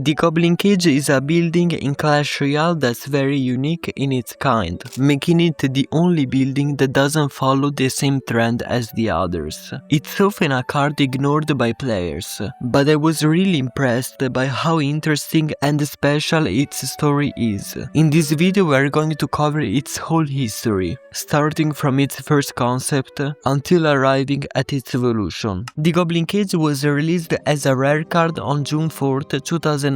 The Goblin Cage is a building in Clash Royale that's very unique in its kind, making it the only building that doesn't follow the same trend as the others. It's often a card ignored by players, but I was really impressed by how interesting and special its story is. In this video we are going to cover its whole history, starting from its first concept until arriving at its evolution. The Goblin Cage was released as a rare card on June 4th, 2019.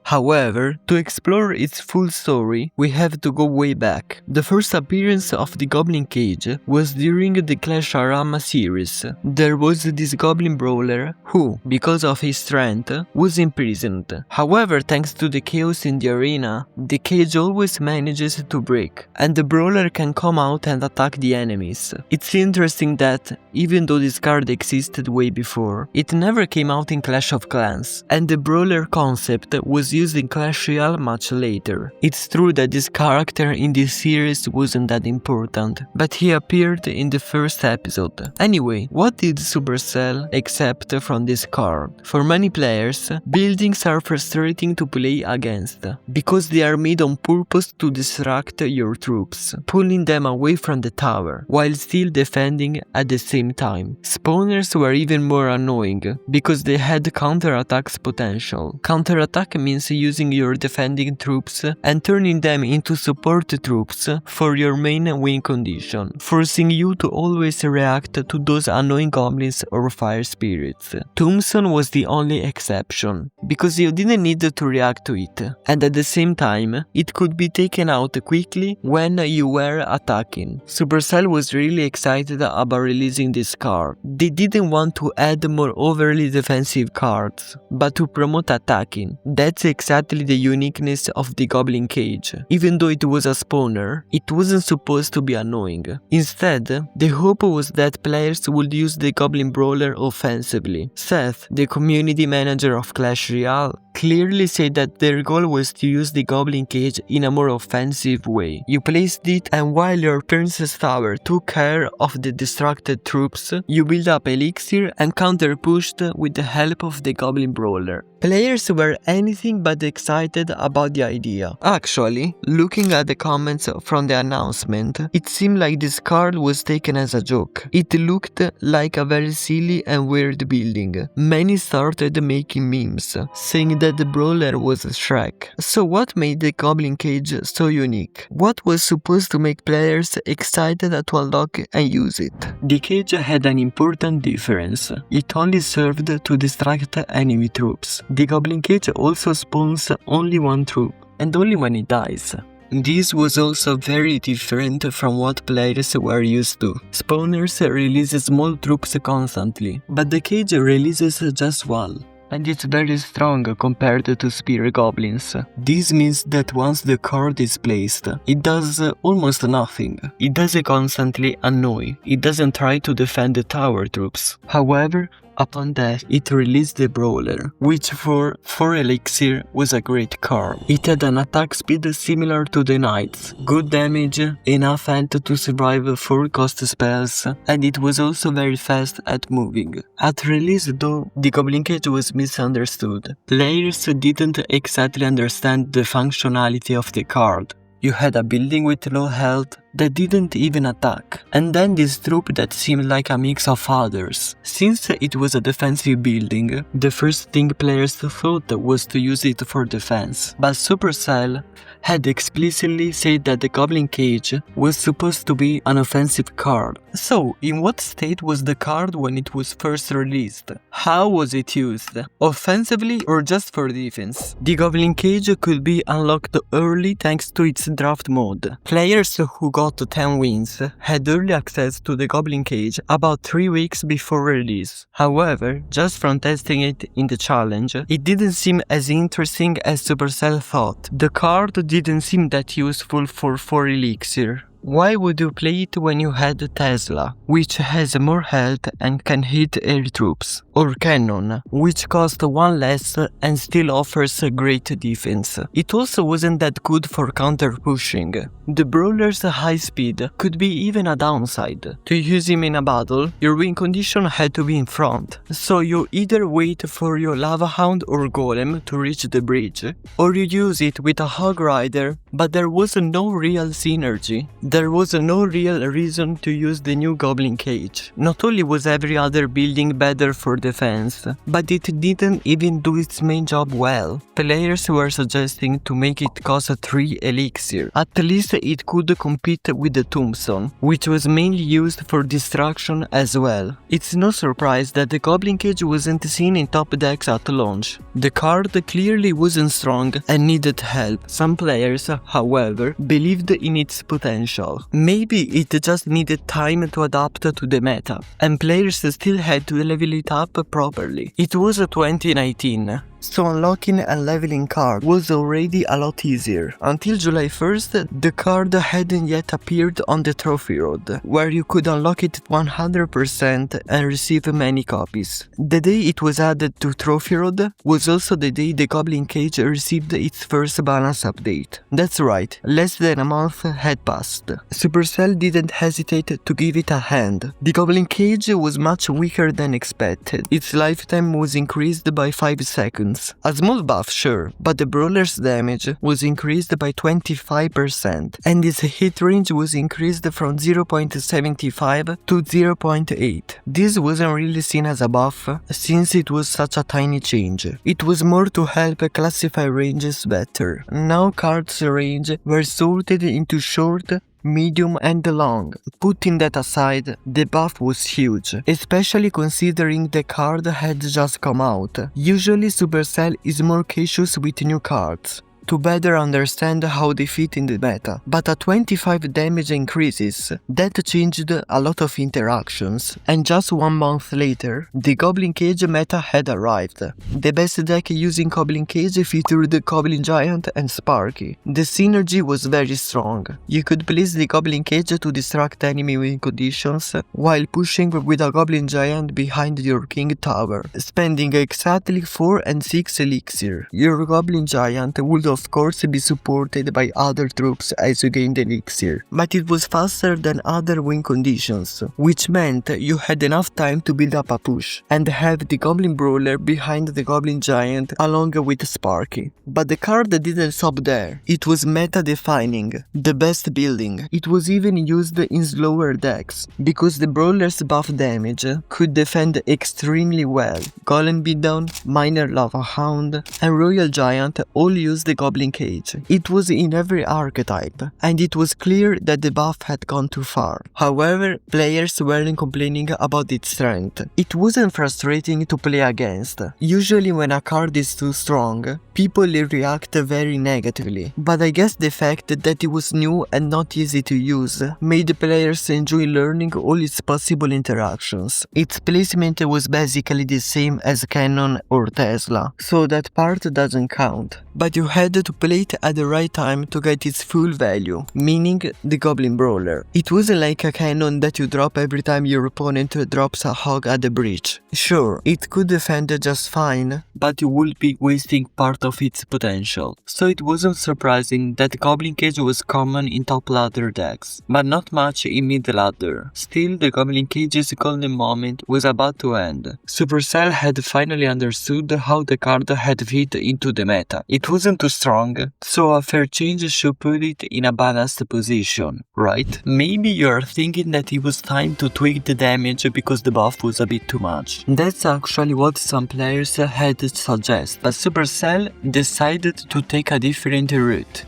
However, to explore its full story, we have to go way back. The first appearance of the Goblin Cage was during the Clash Royale series. There was this goblin brawler who, because of his strength, was imprisoned. However, thanks to the chaos in the arena, the cage always manages to break, and the brawler can come out and attack the enemies. It's interesting that, even though this card existed way before, it never came out in Clash of Clans, and the brawler concept was used in Clash Royale much later. It's true that this character in this series wasn't that important, but he appeared in the first episode. Anyway, what did Supercell accept from this card? For many players, buildings are frustrating to play against, because they are made on purpose to distract your troops, pulling them away from the tower, while still defending at the same time. Spawners were even more annoying, because they had counter-attacks potential. Counter-attack means using your defending troops and turning them into support troops for your main win condition, forcing you to always react to those annoying goblins or fire spirits. Tombstone was the only exception, because you didn't need to react to it, and at the same time, it could be taken out quickly when you were attacking. Supercell was really excited about releasing this card. They didn't want to add more overly defensive cards, but to promote attacking. That's exactly the uniqueness of the Goblin Cage. Even though it was a spawner, it wasn't supposed to be annoying. Instead, the hope was that players would use the Goblin Brawler offensively. Seth, the community manager of Clash Royale, clearly said that their goal was to use the Goblin Cage in a more offensive way. You placed it, and while your Princess Tower took care of the distracted troops, you built up Elixir and counter-pushed with the help of the Goblin Brawler. Players were anything but excited about the idea. Actually, looking at the comments from the announcement, it seemed like this card was taken as a joke. It looked like a very silly and weird building. Many started making memes, saying that the brawler was Shrek. So what made the Goblin Cage so unique? What was supposed to make players excited to unlock and use it? The cage had an important difference. It only served to distract enemy troops. The Goblin Cage also spawns only one troop, and only when it dies. This was also very different from what players were used to. Spawners release small troops constantly, but the cage releases just one, and it's very strong compared to spear goblins. This means that once the card is placed, it does almost nothing. It doesn't constantly annoy, it doesn't try to defend the tower troops. However, upon that, it released the Brawler, which for 4 Elixir was a great card. It had an attack speed similar to the Knights, good damage, enough health to survive 4 cost spells, and it was also very fast at moving. At release though, the Goblin Cage was misunderstood. Players didn't exactly understand the functionality of the card. You had a building with low health that didn't even attack, and then this troop that seemed like a mix of others. Since it was a defensive building, the first thing players thought was to use it for defense, but Supercell had explicitly said that the Goblin Cage was supposed to be an offensive card. So, in what state was the card when it was first released? How was it used? Offensively or just for defense? The Goblin Cage could be unlocked early thanks to its draft mode. Players who got 10 wins had early access to the Goblin Cage about 3 weeks before release. However, just from testing it in the challenge, it didn't seem as interesting as Supercell thought. The card didn't seem that useful for 4 Elixir. Why would you play it when you had Tesla, which has more health and can hit air troops, or Cannon, which costs one less and still offers a great defense? It also wasn't that good for counter-pushing. The brawler's high speed could be even a downside. To use him in a battle, your win condition had to be in front, so you either wait for your lava hound or golem to reach the bridge, or you use it with a hog rider, but there was no real synergy. There was no real reason to use the new Goblin Cage. Not only was every other building better for defense, but it didn't even do its main job well. Players were suggesting to make it cost 3 elixir. At least it could compete with the Tombstone, which was mainly used for destruction as well. It's no surprise that the Goblin Cage wasn't seen in top decks at launch. The card clearly wasn't strong and needed help. Some players, however, believed in its potential. Maybe it just needed time to adapt to the meta, and players still had to level it up properly. It was 2019. So unlocking and leveling card was already a lot easier. Until July 1st, the card hadn't yet appeared on the trophy road, where you could unlock it 100% and receive many copies. The day it was added to trophy road was also the day the Goblin Cage received its first balance update. That's right, less than a month had passed. Supercell didn't hesitate to give it a hand. The Goblin Cage was much weaker than expected. Its lifetime was increased by 5 seconds. A small buff, sure, but the brawler's damage was increased by 25% and its hit range was increased from 0.75 to 0.8. This wasn't really seen as a buff since it was such a tiny change. It was more to help classify ranges better. Now cards' range were sorted into short, medium and long. Putting that aside, the buff was huge, especially considering the card had just come out. Usually Supercell is more cautious with new cards, to better understand how they fit in the meta, but at 25 damage increases, that changed a lot of interactions, and just 1 month later, the Goblin Cage meta had arrived. The best deck using Goblin Cage featured the Goblin Giant and Sparky. The synergy was very strong. You could place the Goblin Cage to distract enemy win conditions, while pushing with a Goblin Giant behind your King Tower, spending exactly 4 and 6 elixir. Your Goblin Giant would of course be supported by other troops as you gained elixir, but it was faster than other win conditions, which meant you had enough time to build up a push and have the Goblin Brawler behind the Goblin Giant along with Sparky. But the card didn't stop there. It was meta defining, the best building. It was even used in slower decks, because the Brawler's buff damage could defend extremely well. Golem Beatdown, Miner Lava Hound and Royal Giant all used the Goblin Cage. It was in every archetype, and it was clear that the buff had gone too far. However, players weren't complaining about its strength. It wasn't frustrating to play against. Usually when a card is too strong, people react very negatively, but I guess the fact that it was new and not easy to use made players enjoy learning all its possible interactions. Its placement was basically the same as Cannon or Tesla, so that part doesn't count. But you had to play it at the right time to get its full value, meaning the Goblin Brawler. It wasn't like a cannon that you drop every time your opponent drops a hog at the breach. Sure, it could defend just fine, but you would be wasting part of its potential. So it wasn't surprising that Goblin Cage was common in top ladder decks, but not much in mid ladder. Still, the Goblin Cage's golden moment was about to end. Supercell had finally understood how the card had fit into the meta. It wasn't too strong, so a fair change should put it in a balanced position, right? Maybe you're thinking that it was time to tweak the damage because the buff was a bit too much. That's actually what some players had suggested, but Supercell decided to take a different route.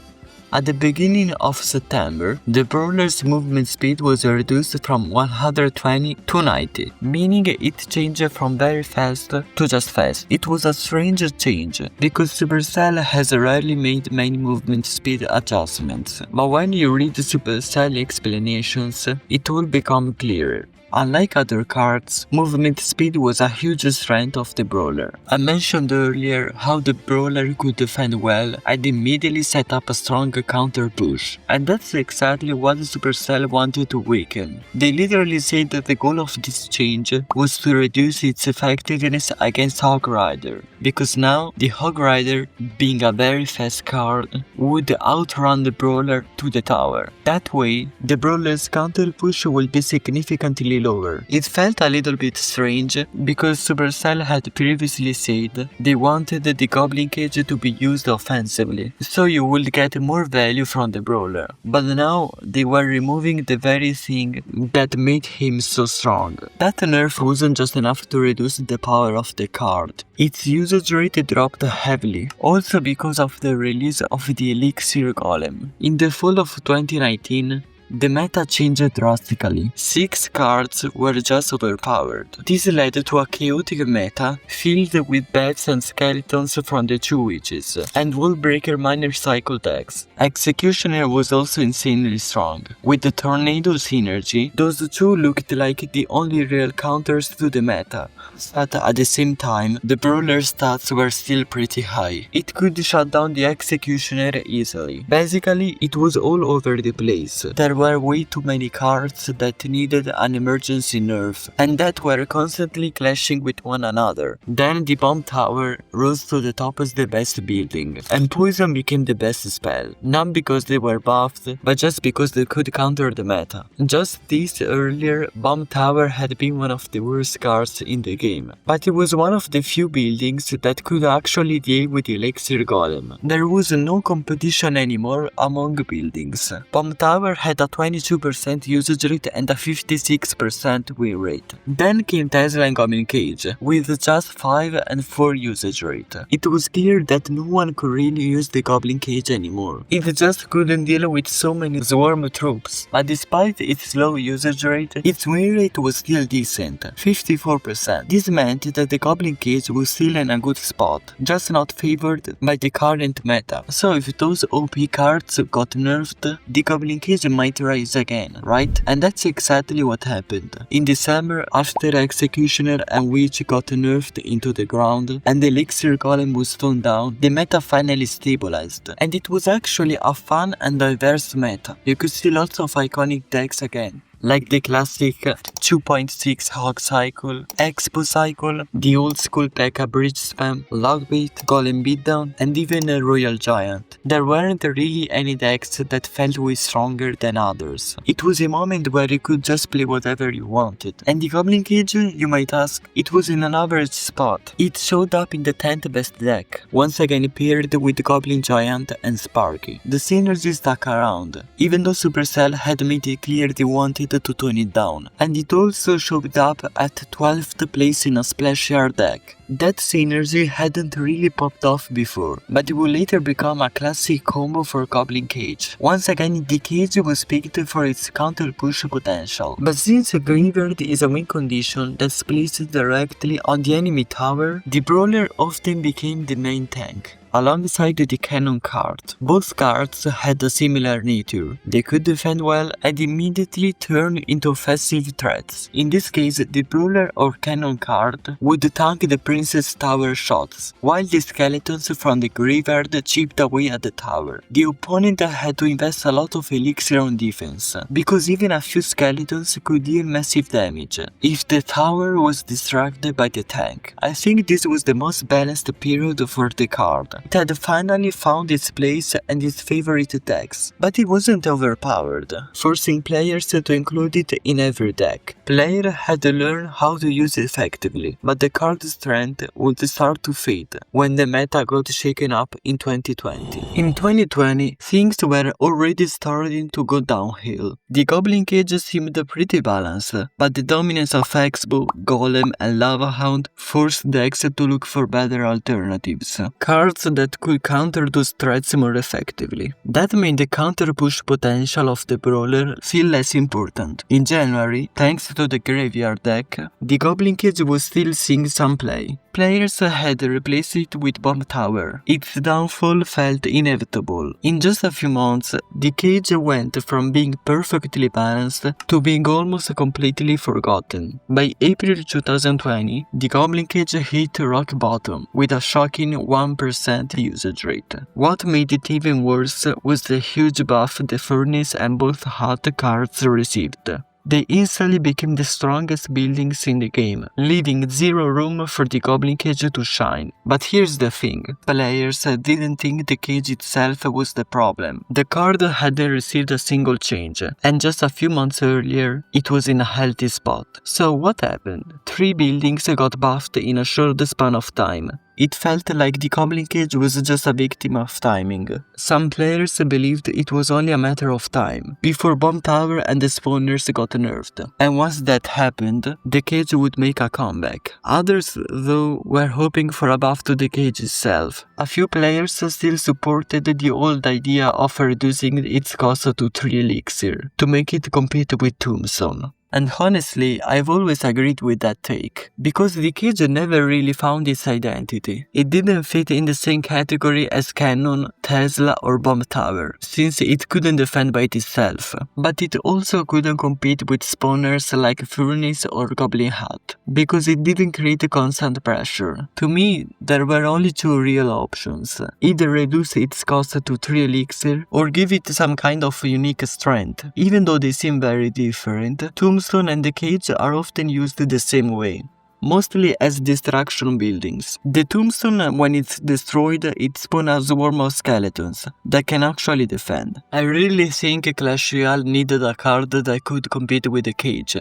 At the beginning of September, the Brawler's movement speed was reduced from 120 to 90, meaning it changed from very fast to just fast. It was a strange change, because Supercell has rarely made many movement speed adjustments, but when you read Supercell explanations, it will become clearer. Unlike other cards, movement speed was a huge strength of the brawler. I mentioned earlier how the brawler could defend well and immediately set up a strong counter push, and that's exactly what Supercell wanted to weaken. They literally said that the goal of this change was to reduce its effectiveness against Hog Rider, because now the Hog Rider, being a very fast card, would outrun the brawler to the tower. That way, the brawler's counter push will be significantly lower. It felt a little bit strange because Supercell had previously said they wanted the Goblin Cage to be used offensively, so you would get more value from the brawler. But now they were removing the very thing that made him so strong. That nerf wasn't just enough to reduce the power of the card. Its usage rate dropped heavily, also because of the release of the Elixir Golem. In the fall of 2019, the meta changed drastically. 6 cards were just overpowered. This led to a chaotic meta filled with bats and skeletons from the 2 witches, and Wallbreaker Miner cycle decks. Executioner was also insanely strong. With the Tornado synergy, those 2 looked like the only real counters to the meta, but at the same time, the brawler's stats were still pretty high. It could shut down the Executioner easily. Basically, it was all over the place. There were way too many cards that needed an emergency nerf, and that were constantly clashing with one another. Then the bomb tower rose to the top as the best building, and poison became the best spell, not because they were buffed, but just because they could counter the meta. Just this earlier, bomb tower had been one of the worst cards in the game, but it was one of the few buildings that could actually deal with the Elixir Golem. There was no competition anymore among buildings. Bomb tower had a 22% usage rate and a 56% win rate. Then came Tesla and Goblin Cage, with just 5 and 4 usage rate. It was clear that no one could really use the Goblin Cage anymore. It just couldn't deal with so many swarm troops, but despite its low usage rate, its win rate was still decent, 54%. This meant that the Goblin Cage was still in a good spot, just not favored by the current meta. So if those OP cards got nerfed, the Goblin Cage might rise again, right? And that's exactly what happened. In December, after Executioner and Witch got nerfed into the ground and the Elixir Golem was toned down, the meta finally stabilized. And it was actually a fun and diverse meta. You could see lots of iconic decks again, like the classic 2.6 Hog Cycle, Expo Cycle, the old school P.E.K.K.A. Bridge Spam, Logbait, Golem Beatdown, and even a Royal Giant. There weren't really any decks that felt way stronger than others. It was a moment where you could just play whatever you wanted. And the Goblin Cage, you might ask, it was in an average spot. It showed up in the 10th best deck, once again paired with Goblin Giant and Sparky. The synergy stuck around, even though Supercell had made it clear they wanted to tone it down, and it also showed up at 12th place in a Splash Yard deck. That synergy hadn't really popped off before, but it would later become a classic combo for Goblin Cage. Once again, the cage was picked for its counter push potential, but since Graveyard is a win condition that's placed directly on the enemy tower, the brawler often became the main tank, alongside the cannon card. Both cards had a similar nature. They could defend well and immediately turn into offensive threats. In this case, the brawler or cannon card would tank the Princess Tower shots, while the skeletons from the graveyard chipped away at the tower. The opponent had to invest a lot of elixir on defense, because even a few skeletons could deal massive damage if the tower was distracted by the tank. I think this was the most balanced period for the card. It had finally found its place and its favorite decks, but it wasn't overpowered, forcing players to include it in every deck. Players had to learn how to use it effectively, but the card's strength would start to fade when the meta got shaken up in 2020. In 2020, things were already starting to go downhill. The Goblin Cage seemed pretty balanced, but the dominance of Expo, Golem and Lava Hound forced decks to look for better alternatives, cards that could counter those threats more effectively. That made the counter push potential of the brawler feel less important. In January, thanks to the Graveyard deck, the Goblin Cage was still seeing some play. eventually. Players had replaced it with Bomb Tower. Its downfall felt inevitable. In just a few months, the cage went from being perfectly balanced to being almost completely forgotten. By April 2020, the Goblin Cage hit rock bottom with a shocking 1% usage rate. What made it even worse was the huge buff the Furnace and both hot cards received. They instantly became the strongest buildings in the game, leaving zero room for the Goblin Cage to shine. But here's the thing, players didn't think the cage itself was the problem. The card hadn't received a single change, and just a few months earlier, it was in a healthy spot. So what happened? 3 buildings got buffed in a short span of time. It felt like the Goblin Cage was just a victim of timing. Some players believed it was only a matter of time, before Bomb Tower and the spawners got nerfed, and once that happened, the cage would make a comeback. Others, though, were hoping for a buff to the cage itself. A few players still supported the old idea of reducing its cost to 3 elixir, to make it compete with Tombstone. And honestly, I've always agreed with that take, because the cage never really found its identity. It didn't fit in the same category as Cannon, Tesla or Bomb Tower, since it couldn't defend by itself, but it also couldn't compete with spawners like Furnace or Goblin Hut, because it didn't create constant pressure. To me, there were only 2 real options, either reduce its cost to 3 elixir or give it some kind of unique strength. Even though they seem very different, Tombstone and the cage are often used the same way, mostly as distraction buildings. The Tombstone, when it's destroyed, it spawns a swarm of skeletons that can actually defend. I really think Clash Royale needed a card that could compete with the cage.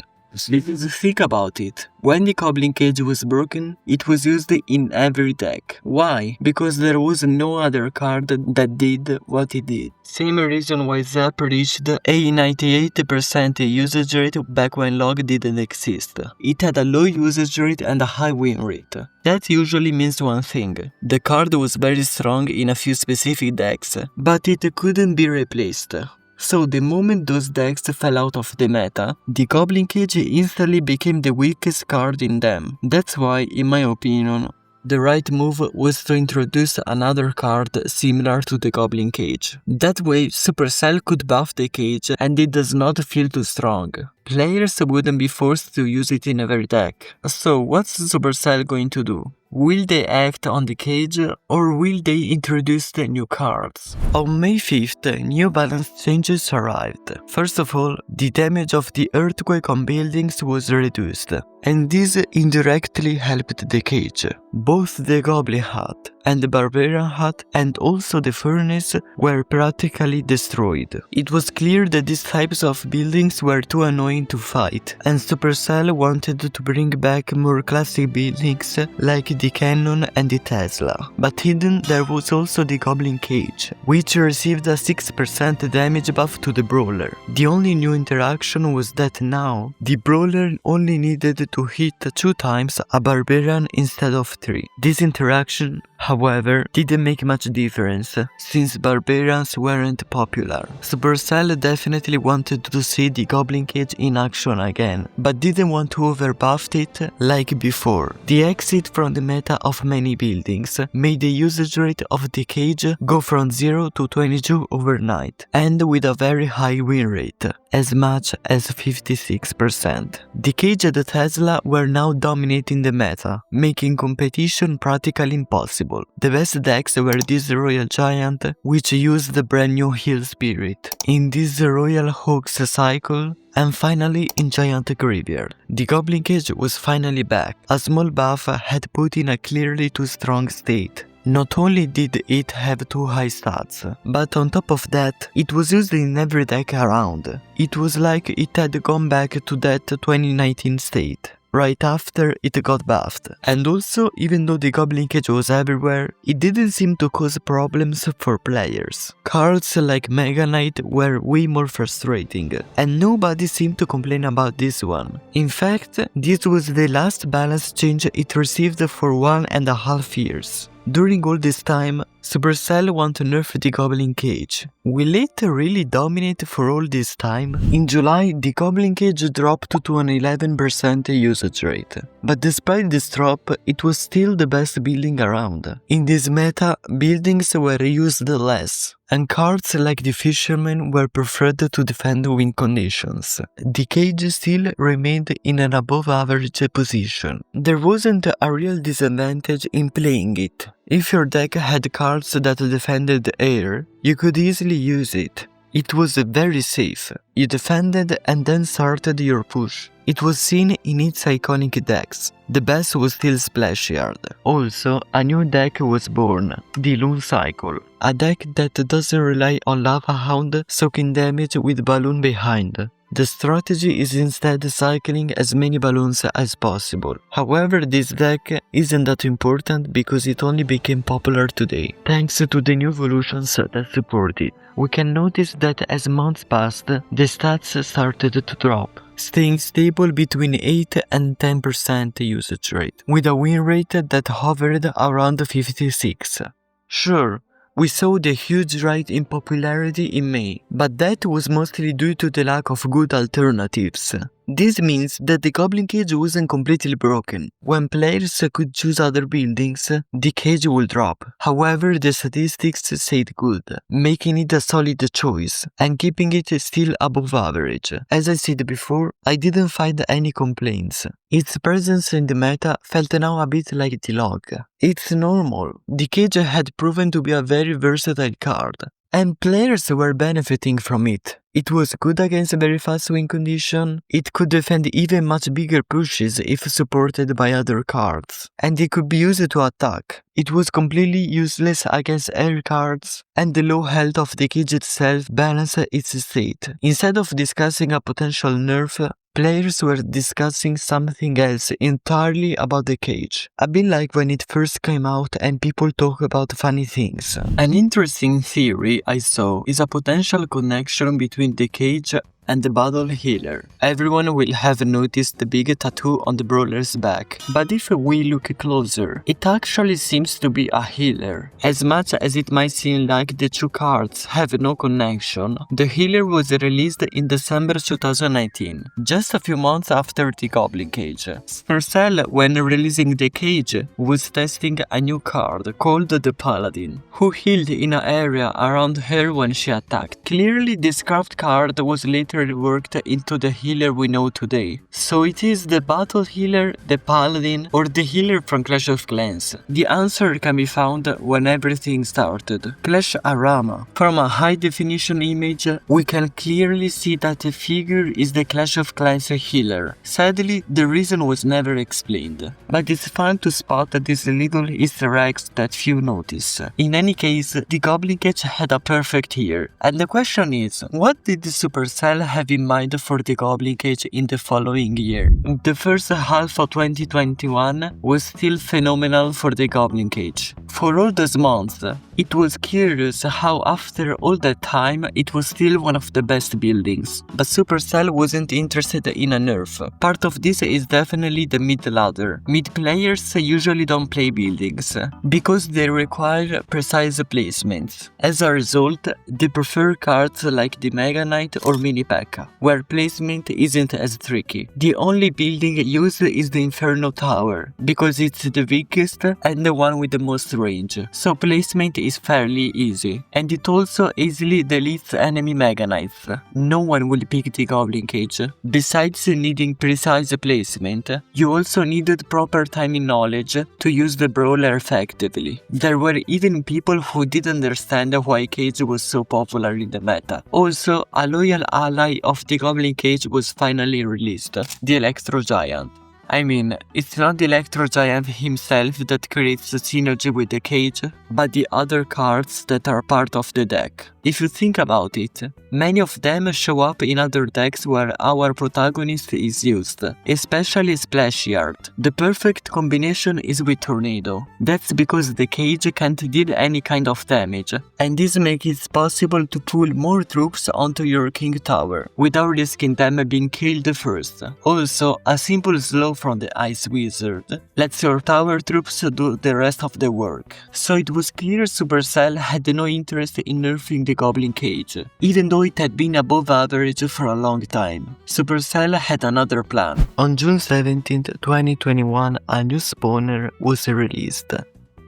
Because think about it, when the Goblin Cage was broken, it was used in every deck. Why? Because there was no other card that did what it did. Same reason why Zap reached a 98% usage rate back when Log didn't exist. It had a low usage rate and a high win rate. That usually means one thing, the card was very strong in a few specific decks, but it couldn't be replaced. So the moment those decks fell out of the meta, the Goblin Cage instantly became the weakest card in them. That's why, in my opinion, the right move was to introduce another card similar to the Goblin Cage. That way, Supercell could buff the cage and it does not feel too strong. Players wouldn't be forced to use it in every deck. So what's Supercell going to do? Will they act on the cage, or will they introduce the new cards? On May 5th, new balance changes arrived. First of all, the damage of the earthquake on buildings was reduced, and this indirectly helped the cage. Both the Goblin Hut and the Barbarian Hut and also the Furnace were practically destroyed. It was clear that these types of buildings were too annoying to fight, and Supercell wanted to bring back more classic buildings like the Cannon and the Tesla. But hidden there was also the Goblin Cage, which received a 6% damage buff to the Brawler. The only new interaction was that now, the Brawler only needed to hit 2 times a Barbarian instead of 3. This interaction, however, didn't make much difference, since Barbarians weren't popular. Supercell definitely wanted to see the Goblin Cage in action again, but didn't want to overbuff it like before. The exit from the meta of many buildings made the usage rate of the cage go from 0 to 22 overnight, and with a very high win rate, as much as 56%. The cage and the Tesla were now dominating the meta, making competition practically impossible. The best decks were this Royal Giant, which used the brand new Heal Spirit, in this Royal Hawks cycle, and finally in Giant Graveyard. The Goblin Cage was finally back. A small buff had put in a clearly too strong state. Not only did it have 2 high stats, but on top of that, it was used in every deck around. It was like it had gone back to that 2019 state, right after it got buffed. And also, even though the Goblin Cage was everywhere, it didn't seem to cause problems for players. Cards like Mega Knight were way more frustrating, and nobody seemed to complain about this one. In fact, this was the last balance change it received for 1.5 years. During all this time, Supercell want to nerf the Goblin Cage. Will it really dominate for all this time? In July, the Goblin Cage dropped to an 11% usage rate. But despite this drop, it was still the best building around. In this meta, buildings were used less, and cards like the Fisherman were preferred to defend win conditions. The cage still remained in an above average position. There wasn't a real disadvantage in playing it. If your deck had cards that defended air, you could easily use it. It was very safe. You defended and then started your push. It was seen in its iconic decks. The best was still Splash Yard. Also, a new deck was born, the Loon Cycle, a deck that doesn't rely on Lava Hound soaking damage with Balloon behind. The strategy is instead cycling as many balloons as possible. However, this deck isn't that important because it only became popular today, thanks to the new evolutions that support it. We can notice that as months passed, the stats started to drop, staying stable between 8 and 10% usage rate, with a win rate that hovered around 56. Sure, we saw the huge rise in popularity in May, but that was mostly due to the lack of good alternatives. This means that the Goblin Cage wasn't completely broken. When players could choose other buildings, the cage would drop. However, the statistics stayed good, making it a solid choice and keeping it still above average. As I said before, I didn't find any complaints. Its presence in the meta felt now a bit like the log. It's normal. The cage had proven to be a very versatile card, and players were benefiting from it. It was good against a very fast win condition, it could defend even much bigger pushes if supported by other cards, and it could be used to attack. It was completely useless against air cards, and the low health of the cage itself balanced its state. Instead of discussing a potential nerf, players were discussing something else entirely about the cage. A bit like when it first came out and people talk about funny things. An interesting theory I saw is a potential connection between the cage and the battle healer. Everyone will have noticed the big tattoo on the brawler's back, but if we look closer, it actually seems to be a healer. As much as it might seem like the two cards have no connection, the healer was released in December 2019, just a few months after the Goblin Cage. Supercell, when releasing the cage, was testing a new card called the Paladin, who healed in an area around her when she attacked. Clearly, this carved card was later reworked into the healer we know today. So it is the battle healer, the paladin, or the healer from Clash of Clans? The answer can be found when everything started. Clash Arama. From a high definition image, we can clearly see that the figure is the Clash of Clans healer. Sadly, the reason was never explained, but it's fun to spot these little Easter eggs that few notice. In any case, the Goblin Cage had a perfect year, and the question is, what did Supercell have in mind for the Goblin Cage in the following year? The first half of 2021 was still phenomenal for the Goblin Cage. For all those months, it was curious how after all that time it was still one of the best buildings. But Supercell wasn't interested in a nerf. Part of this is definitely the mid ladder. Mid players usually don't play buildings because they require precise placements. As a result, they prefer cards like the Mega Knight or Mini P.E.K.K.A, where placement isn't as tricky. The only building used is the Inferno Tower, because it's the weakest and the one with the most range, so placement is fairly easy, and it also easily deletes enemy Mega Knights. No one will pick the Goblin Cage. Besides needing precise placement, you also needed proper timing knowledge to use the brawler effectively. There were even people who didn't understand why Cage was so popular in the meta. Also, a loyal ally of the Goblin Cage was finally released, the Electro Giant. I mean, it's not the Electro Giant himself that creates synergy with the cage, but the other cards that are part of the deck. If you think about it, many of them show up in other decks where our protagonist is used, especially Splash Yard. The perfect combination is with Tornado. That's because the cage can't deal any kind of damage, and this makes it possible to pull more troops onto your King Tower, without risking them being killed first. Also, a simple slow allow from the Ice Wizard. Let your tower troops do the rest of the work. So it was clear Supercell had no interest in nerfing the Goblin Cage, even though it had been above average for a long time. Supercell had another plan. On June 17, 2021, a new spawner was released,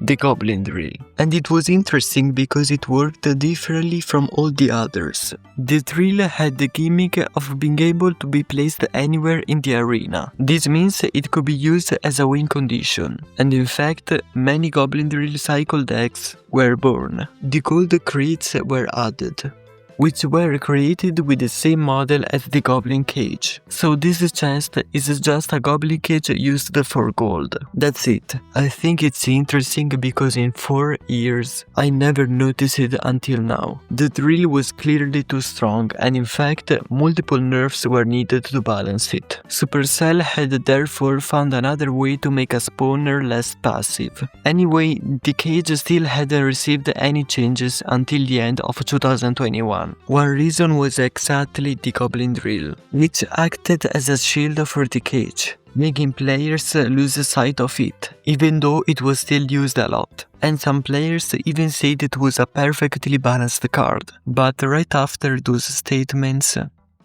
the Goblin Drill, and it was interesting because it worked differently from all the others. The drill had the gimmick of being able to be placed anywhere in the arena. This means it could be used as a win condition, and in fact, many Goblin Drill cycle decks were born. The gold crates were added, which were created with the same model as the Goblin Cage. So this chest is just a Goblin Cage used for gold. That's it. I think it's interesting because in 4 years I never noticed it until now. The drill was clearly too strong, and in fact multiple nerfs were needed to balance it. Supercell had therefore found another way to make a spawner less passive. Anyway, the cage still hadn't received any changes until the end of 2021. One reason was exactly the Goblin Drill, which acted as a shield for the cage, making players lose sight of it, even though it was still used a lot. And some players even said it was a perfectly balanced card. But right after those statements,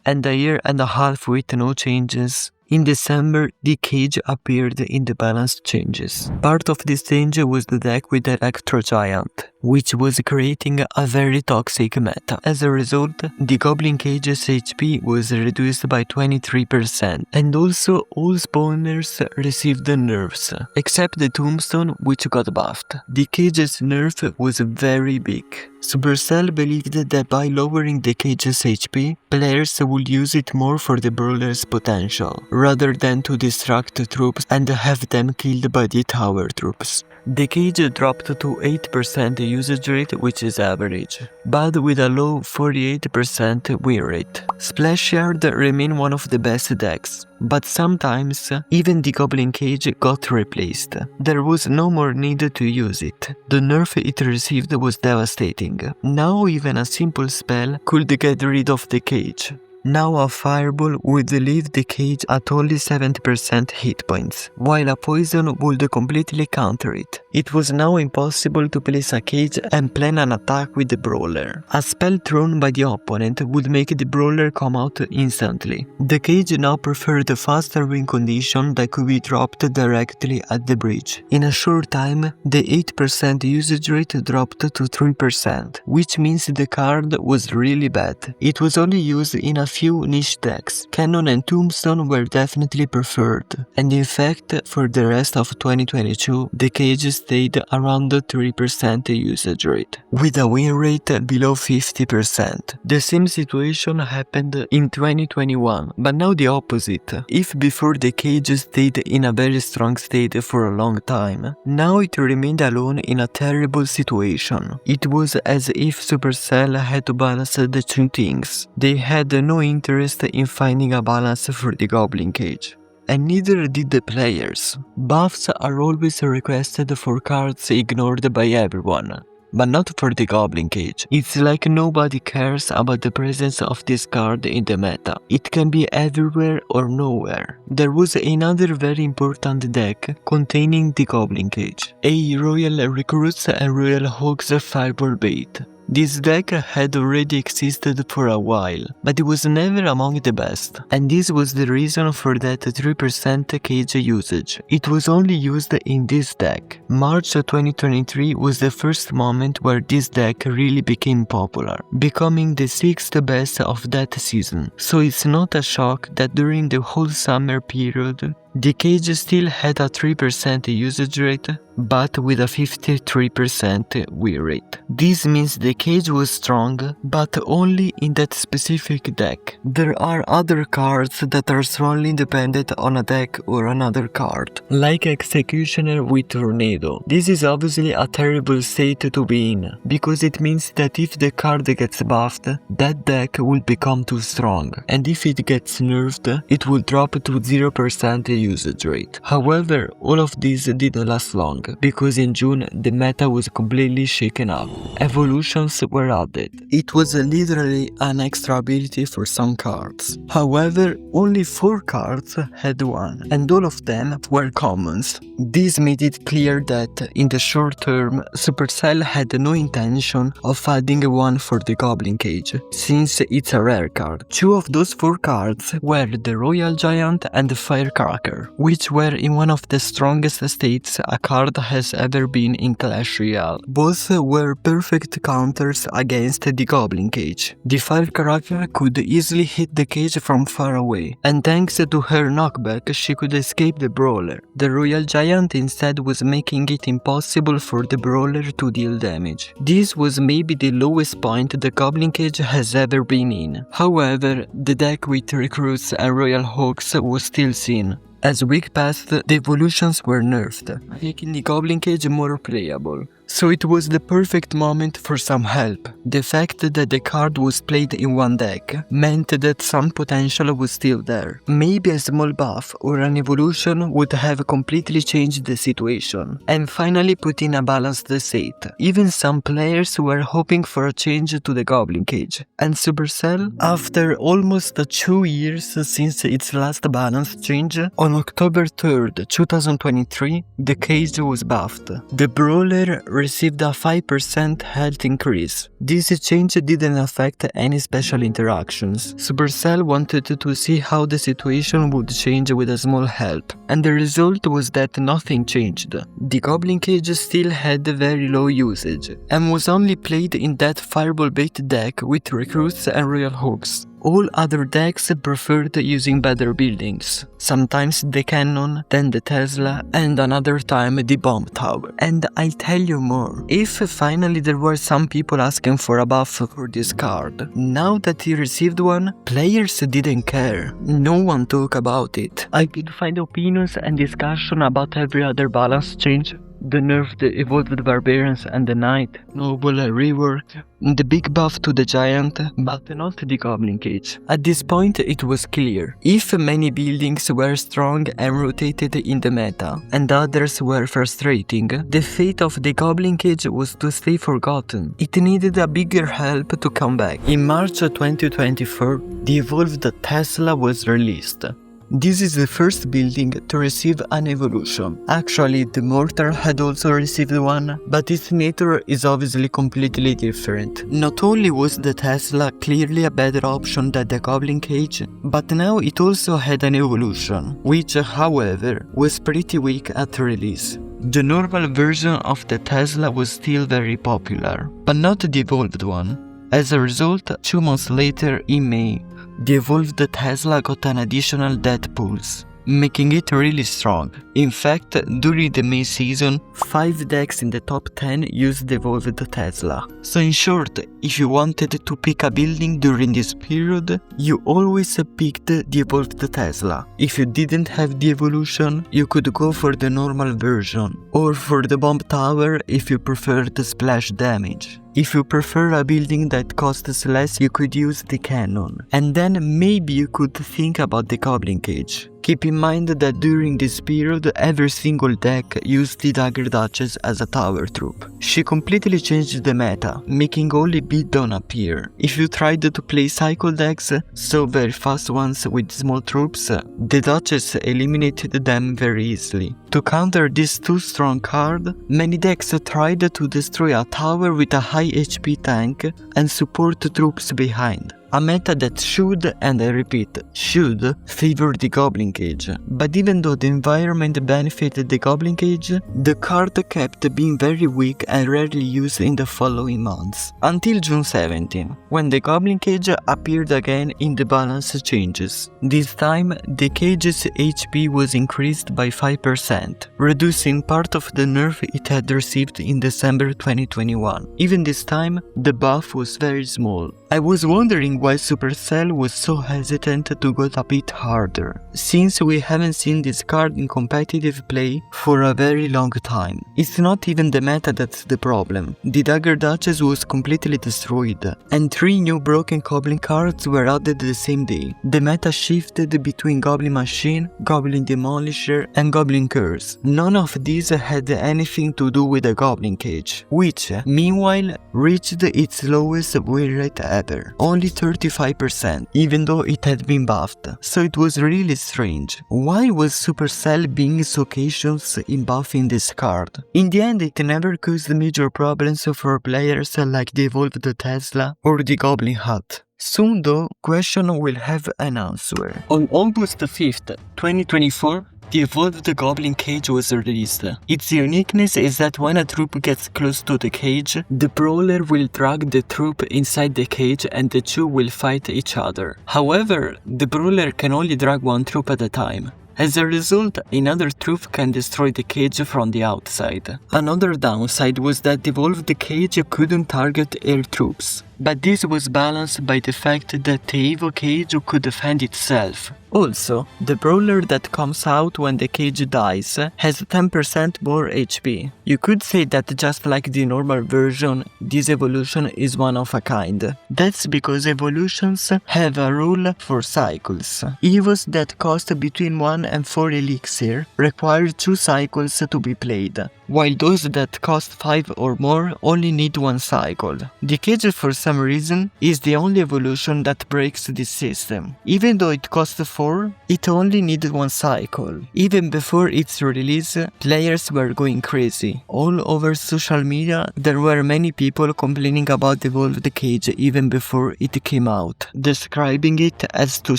and a year and a half with no changes, in December, the cage appeared in the balance changes. Part of this change was the deck with Electro Giant, which was creating a very toxic meta. As a result, the Goblin Cage's HP was reduced by 23%, and also all spawners received nerfs, except the Tombstone, which got buffed. The cage's nerf was very big. Supercell believed that by lowering the cage's HP, players would use it more for the brawler's potential, rather than to distract troops and have them killed by the tower troops. The cage dropped to 8% usage rate, which is average, but with a low 48% win rate. Splash Yard remained one of the best decks, but sometimes even the Goblin Cage got replaced. There was no more need to use it. The nerf it received was devastating. Now even a simple spell could get rid of the cage. Now a fireball would leave the cage at only 70% hit points, while a poison would completely counter it. It was now impossible to place a cage and plan an attack with the brawler. A spell thrown by the opponent would make the brawler come out instantly. The cage now preferred a faster win condition that could be dropped directly at the bridge. In a short time, the 8% usage rate dropped to 3%, which means the card was really bad. It was only used in a few niche decks. Cannon and Tombstone were definitely preferred, and in fact, for the rest of 2022, the cage stayed around the 3% usage rate, with a win rate below 50%. The same situation happened in 2021, but now the opposite. If before the cage stayed in a very strong state for a long time, now it remained alone in a terrible situation. It was as if Supercell had to balance the two things. They had no interest in finding a balance for the Goblin Cage, and neither did the players. Buffs are always requested for cards ignored by everyone, but not for the Goblin Cage. It's like nobody cares about the presence of this card in the meta. It can be everywhere or nowhere. There was another very important deck containing the Goblin Cage, a Royal Recruits and Royal Hogs Fireball Bait. This deck had already existed for a while, but it was never among the best, and this was the reason for that 3% cage usage. It was only used in this deck. March 2023 was the first moment where this deck really became popular, becoming the 6th best of that season. So it's not a shock that during the whole summer period, the cage still had a 3% usage rate, but with a 53% win rate. This means the cage was strong, but only in that specific deck. There are other cards that are strongly dependent on a deck or another card, like Executioner with Tornado. This is obviously a terrible state to be in, because it means that if the card gets buffed, that deck will become too strong, and if it gets nerfed, it will drop to 0% usage rate. However, all of this didn't last long, because in June the meta was completely shaken up. Evolutions were added. It was literally an extra ability for some cards. However, only 4 cards had one, and all of them were commons. This made it clear that, in the short term, Supercell had no intention of adding one for the Goblin Cage, since it's a rare card. 2 of those 4 cards were the Royal Giant and the Firecracker, which were in one of the strongest states a card has ever been in Clash Royale. Both were perfect counters against the Goblin Cage. The Firecracker could easily hit the cage from far away, and thanks to her knockback she could escape the brawler. The Royal Giant instead was making it impossible for the brawler to deal damage. This was maybe the lowest point the Goblin Cage has ever been in. However, the deck with recruits and Royal Hawks was still seen. As week passed, the evolutions were nerfed, making the Goblin Cage more playable. So it was the perfect moment for some help. The fact that the card was played in one deck meant that some potential was still there. Maybe a small buff or an evolution would have completely changed the situation and finally put in a balanced state. Even some players were hoping for a change to the Goblin Cage. And Supercell, after almost 2 years since its last balance change, on October 3rd, 2023, the cage was buffed. The brawler received a 5% health increase. This change didn't affect any special interactions. Supercell wanted to see how the situation would change with a small help, and the result was that nothing changed. The Goblin Cage still had very low usage, and was only played in that Fireball bait deck with recruits and Royal Hawks. All other decks preferred using better buildings, sometimes the cannon, then the Tesla, and another time the bomb tower. And I'll tell you more. If finally there were some people asking for a buff for this card, now that he received one, players didn't care. No one talked about it. I could find opinions and discussion about every other balance change. The nerf, the evolved barbarians and the knight, noble rework, the big buff to the giant, but not the Goblin Cage. At this point it was clear. If many buildings were strong and rotated in the meta, and others were frustrating, the fate of the Goblin Cage was to stay forgotten. It needed a bigger help to come back. In March 2024, the evolved Tesla was released. This is the first building to receive an evolution. Actually, the Mortar had also received one, but its nature is obviously completely different. Not only was the Tesla clearly a better option than the Goblin Cage, but now it also had an evolution, which, however, was pretty weak at release. The normal version of the Tesla was still very popular, but not the evolved one. As a result, 2 months later, in May, the evolved Tesla got an additional death pulse, making it really strong. In fact, during the May season, 5 decks in the top 10 used the evolved Tesla. So in short, if you wanted to pick a building during this period, you always picked the evolved Tesla. If you didn't have the evolution, you could go for the normal version, or for the bomb tower if you preferred splash damage. If you prefer a building that costs less, you could use the cannon, and then maybe you could think about the Goblin Cage. Keep in mind that during this period, every single deck used the Dagger Duchess as a tower troop. She completely changed the meta, making only beatdown appear. If you tried to play cycle decks, so very fast ones with small troops, the Duchess eliminated them very easily. To counter this too strong card, many decks tried to destroy a tower with a high HP tank and support troops behind. A meta that should, and I repeat, should, favor the Goblin Cage. But even though the environment benefited the Goblin Cage, the card kept being very weak and rarely used in the following months. Until June 17, when the Goblin Cage appeared again in the balance changes. This time, the cage's HP was increased by 5%, reducing part of the nerf it had received in December 2021. Even this time, the buff was very small, I was wondering why Supercell was so hesitant to go a bit harder, since we haven't seen this card in competitive play for a very long time. It's not even the meta that's the problem. The Dagger Duchess was completely destroyed, and 3 new broken Goblin cards were added the same day. The meta shifted between Goblin Machine, Goblin Demolisher, and Goblin Curse. None of these had anything to do with the Goblin Cage, which, meanwhile, reached its lowest win rate ever, only 35%, even though it had been buffed. So it was really strange. Why was Supercell being so cautious in buffing this card? In the end, it never caused major problems for players like the Evolved Tesla or the Goblin Hut. Soon though, question will have an answer. On August 5th, 2024, the Evolved Goblin Cage was released. Its uniqueness is that when a troop gets close to the cage, the brawler will drag the troop inside the cage and the two will fight each other. However, the brawler can only drag one troop at a time. As a result, another troop can destroy the cage from the outside. Another downside was that the Evolved Cage couldn't target air troops, but this was balanced by the fact that the Evo Cage could defend itself. Also, the brawler that comes out when the cage dies has 10% more HP. You could say that just like the normal version, this evolution is one of a kind. That's because evolutions have a rule for cycles. Evos that cost between 1 and 4 elixir require 2 cycles to be played, while those that cost 5 or more only need 1 cycle. The cage, for some reason, is the only evolution that breaks this system. Even though it costs 4, it only needed 1 cycle. Even before its release, players were going crazy. All over social media, there were many people complaining about the Evolved Cage even before it came out, describing it as too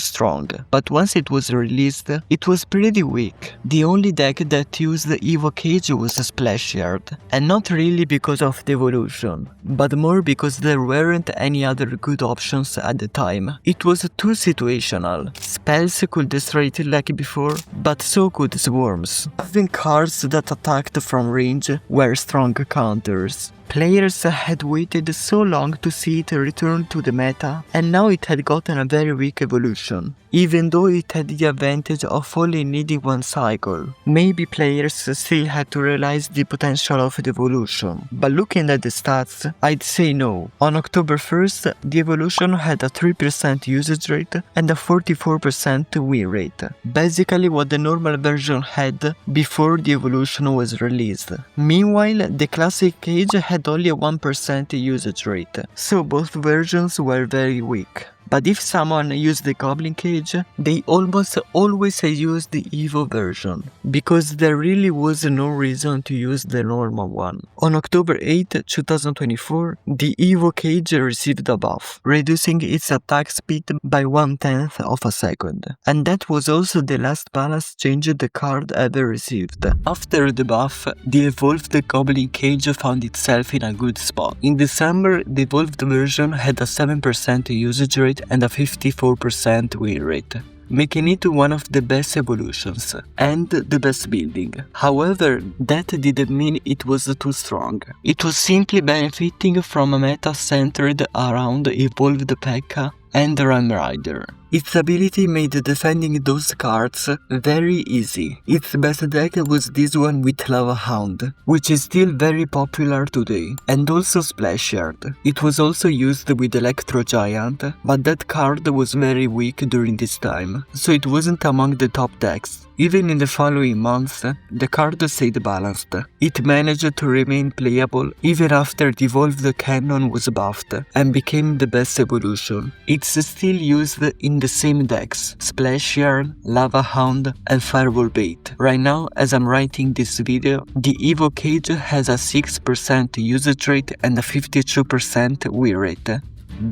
strong. But once it was released, it was pretty weak. The only deck that used the Evo Cage was a Splash Yard, and not really because of the evolution, but more because there weren't any other good options at the time. It was too situational. Spells could destroy it like before, but so could swarms. Having cards that attacked from range were strong counters. Players had waited so long to see it return to the meta, and now it had gotten a very weak evolution, even though it had the advantage of only needing 1 cycle. Maybe players still had to realize the potential of the evolution, but looking at the stats, I'd say no. On October 1st, the evolution had a 3% usage rate and a 44% win rate, basically what the normal version had before the evolution was released. Meanwhile, the classic cage had only a 1% usage rate, so both versions were very weak. But if someone used the Goblin Cage, they almost always used the Evo version, because there really was no reason to use the normal one. On October 8, 2024, the Evo Cage received a buff, reducing its attack speed by 1/10 of a second. And that was also the last balance change the card ever received. After the buff, the Evolved Goblin Cage found itself in a good spot. In December, the Evolved version had a 7% usage rate and a 54% win rate, making it one of the best evolutions and the best building. However, that didn't mean it was too strong. It was simply benefiting from a meta centered around Evolved P.E.K.K.A. and Ram Rider. Its ability made defending those cards very easy. Its best deck was this one with Lava Hound, which is still very popular today, and also Splash Yard. It was also used with Electro Giant, but that card was very weak during this time, so it wasn't among the top decks. Even in the following months, the card stayed balanced. It managed to remain playable even after the Evolved Cannon was buffed and became the best evolution. It's still used in the same decks, Splash Yard, Lava Hound, and Fireball Bait. Right now, as I'm writing this video, the Evo Cage has a 6% usage rate and a 52% win rate,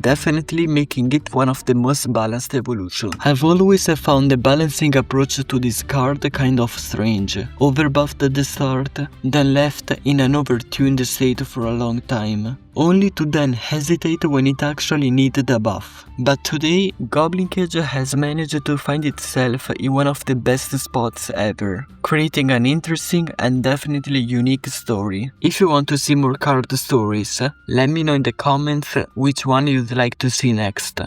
definitely making it one of the most balanced evolutions. I've always found the balancing approach to this card kind of strange. Overbuffed at the start, then left in an overtuned state for a long time. only to then hesitate when it actually needed a buff. But today, Goblin Cage has managed to find itself in one of the best spots ever, creating an interesting and definitely unique story. If you want to see more card stories, let me know in the comments which one you'd like to see next.